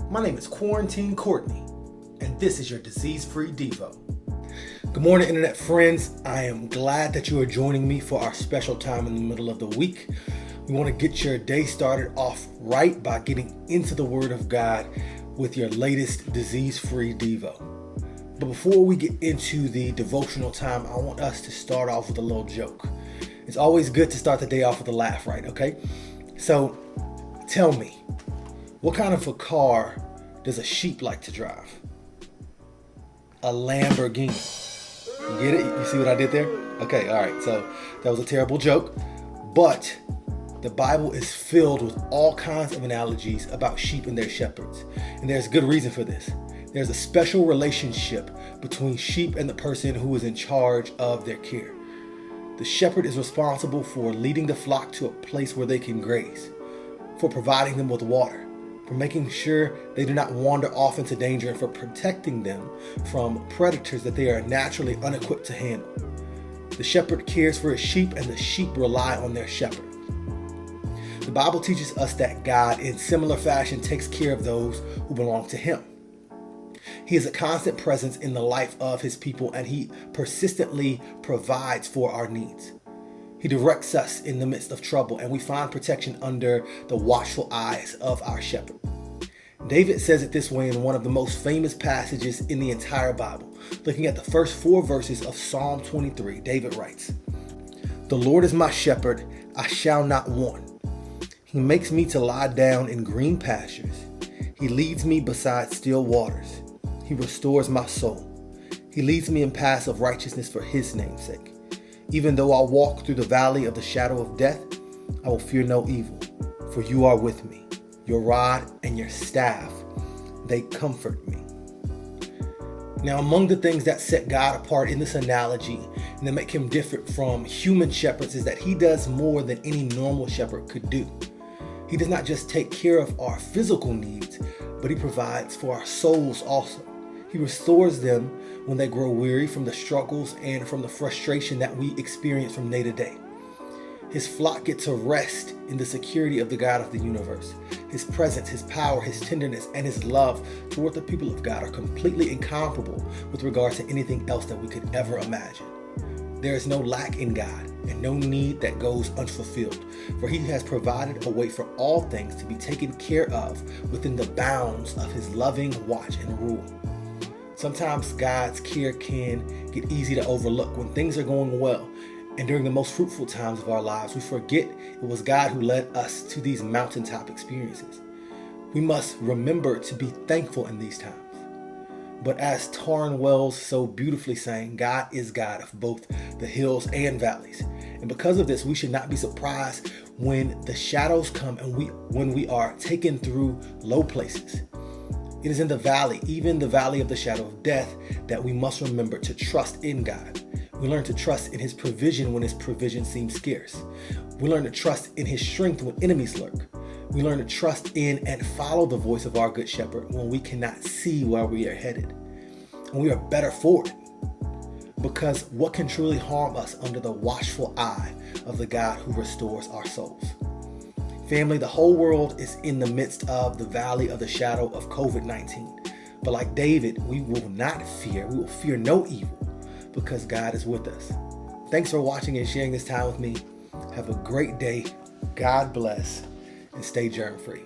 My name is Quarantine Kortney, and this is your disease-free Devo. Good morning, internet friends. I am glad that you are joining me for our special time in the middle of the week. We want to get your day started off right by getting into the Word of God with your latest disease-free Devo. But before we get into the devotional time, I want us to start off with a little joke. It's always good to start the day off with a laugh, right? Okay? So, tell me, what kind of a car does a sheep like to drive? A Lamborghini. You get it? You see what I did there? Okay, all right. So that was a terrible joke. But the Bible is filled with all kinds of analogies about sheep and their shepherds. And there's good reason for this. There's a special relationship between sheep and the person who is in charge of their care. The shepherd is responsible for leading the flock to a place where they can graze, for providing them with water, for making sure they do not wander off into danger, and for protecting them from predators that they are naturally unequipped to handle. The shepherd cares for his sheep, and the sheep rely on their shepherd. The Bible teaches us that God, in similar fashion, takes care of those who belong to him. He is a constant presence in the life of his people, and he persistently provides for our needs. He directs us in the midst of trouble, and we find protection under the watchful eyes of our shepherd. David says it this way in one of the most famous passages in the entire Bible. Looking at the first 4 verses of Psalm 23, David writes, "The Lord is my shepherd, I shall not want. He makes me to lie down in green pastures. He leads me beside still waters. He restores my soul. He leads me in paths of righteousness for his name's sake. Even though I walk through the valley of the shadow of death, I will fear no evil, for you are with me. Your rod and your staff, they comfort me." Now, among the things that set God apart in this analogy and that make him different from human shepherds is that he does more than any normal shepherd could do. He does not just take care of our physical needs, but he provides for our souls also. He restores them when they grow weary from the struggles and from the frustration that we experience from day to day. His flock get to rest in the security of the God of the universe. His presence, his power, his tenderness, and his love toward the people of God are completely incomparable with regards to anything else that we could ever imagine. There is no lack in God and no need that goes unfulfilled, for he has provided a way for all things to be taken care of within the bounds of his loving watch and rule. Sometimes God's care can get easy to overlook when things are going well, and during the most fruitful times of our lives, we forget it was God who led us to these mountaintop experiences. We must remember to be thankful in these times. But as Taryn Wells so beautifully sang, God is God of both the hills and valleys. And because of this, we should not be surprised when the shadows come and when we are taken through low places. It is in the valley, even the valley of the shadow of death, that we must remember to trust in God. We learn to trust in his provision when his provision seems scarce. We learn to trust in his strength when enemies lurk. We learn to trust in and follow the voice of our good shepherd when we cannot see where we are headed. And we are better for it. Because what can truly harm us under the watchful eye of the God who restores our souls? Family, the whole world is in the midst of the valley of the shadow of COVID-19. But like David, we will not fear. We will fear no evil because God is with us. Thanks for watching and sharing this time with me. Have a great day. God bless and stay germ-free.